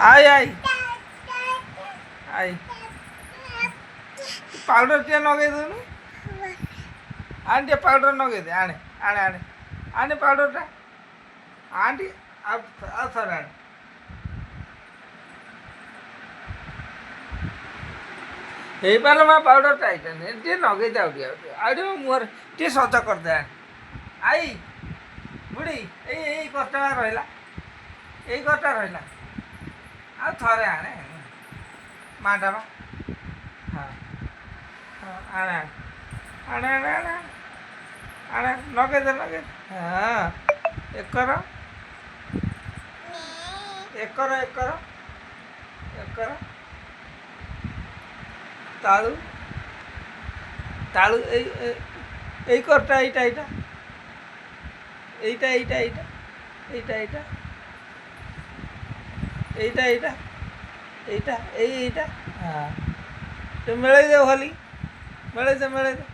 আয় আয় আয় ପାଉଡ଼ର ଟିକେ ଲଗେଇ ଦେଉନୁ ଆଣି ଟିକେ ପାଉଡ଼ର ଲଗେଇ ଦେ ଆଣେ ଆଣେ ଆଣେ ଆଣେ ପାଉଡ଼ରଟା ଆଣି ଟିକେ ଆଉ ଥରେ ଆଣେ ହେଇପାରିଲ ମା ପାଉଡ଼ରଟା ଏଇଟା ଟିକେ ଲଗେଇ ଦେ ଆଉ ଟିକେ ମୁହଁରେ ଟିକେ ସଜ କରିଦେ ଆଇ ବୁଢ଼ୀ ଏଇ କଷ୍ଟଟା ରହିଲା ଏଇ କଷ୍ଟଟା ରହିଲା ଆଉ ଥରେ ଆଣେ ମାଟା ବା ହଁ ହଁ ଆଣେ ଆଣେ ଆଣେ ଆଣେ ଆଣେ ଲଗେଇଦେ ଲଗେଇଦେ ହଁ ଏକର ଏକର ଏକର ଏକର ତାଳୁ ତାଳୁ ଏଇ କରଟା ଏଇଟା ଏଇଟା ଏଇଟା ଏଇଟା ଏଇଟା ଏଇଟା ଏଇଟା ଏଇଟା ଏଇଟା ଏଇଟା ହଁ ଟିକେ ମିଳେଇ ଦେ ଭଲି ମିଳେଇ ଦେ ମିଳେଇ ଦେ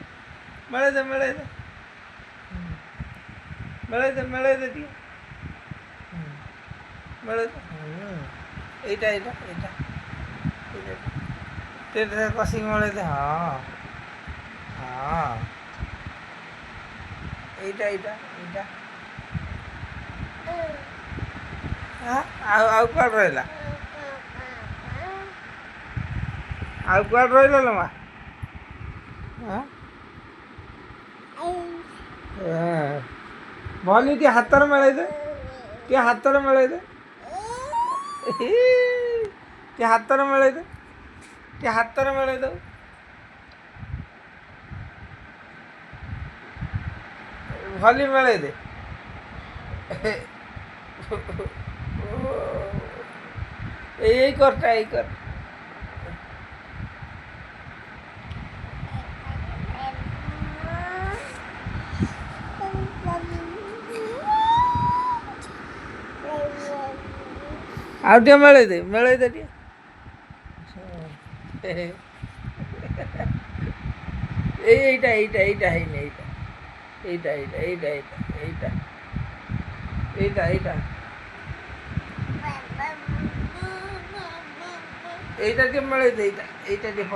ମିଳେଇ ଦେ ମିଳେଇ ଦେ ମିଳେଇ ଦେ ମିଳେଇ ଦେ ଟିକେ ମିଳେଇ ଦେ ଏଇଟା ଏଇଟା ଏଇଟା ଏଇଟା ଟିକେ କଷିକି ମିଳେଇ ଦେ ହଁ ହଁ ଏଇଟା ଏଇଟା ଏଇଟା ଆଉ କୁଆଡ଼େ ରହିଲା ଆଉ କୁଆଡ଼େ ରହିଲା ଲୋ ମା ଭଲି ଟିକେ ହାତରେ ମିଳେଇ ଦେ ଟିକେ ହାତରେ ମିଳେଇ ଦେ ଟିକେ ହାତରେ ମିଳେଇ ଦେ ଟିକେ ହାତରେ ମିଳେଇ ଦଉ ଭଲି ମିଳେଇ ଦେ ଏଇ କରଟା ଏଇ କର ଆଉ ଟିକେ ମିଳେଇ ଦେ ଟିକେ এইটা এইটা এইটা হয়নি এইটা এইটা এইটা এইটা এইটা এইটা এইটা এইটা এইটা দিয়ে মিলাই দে এইটা দিয়ে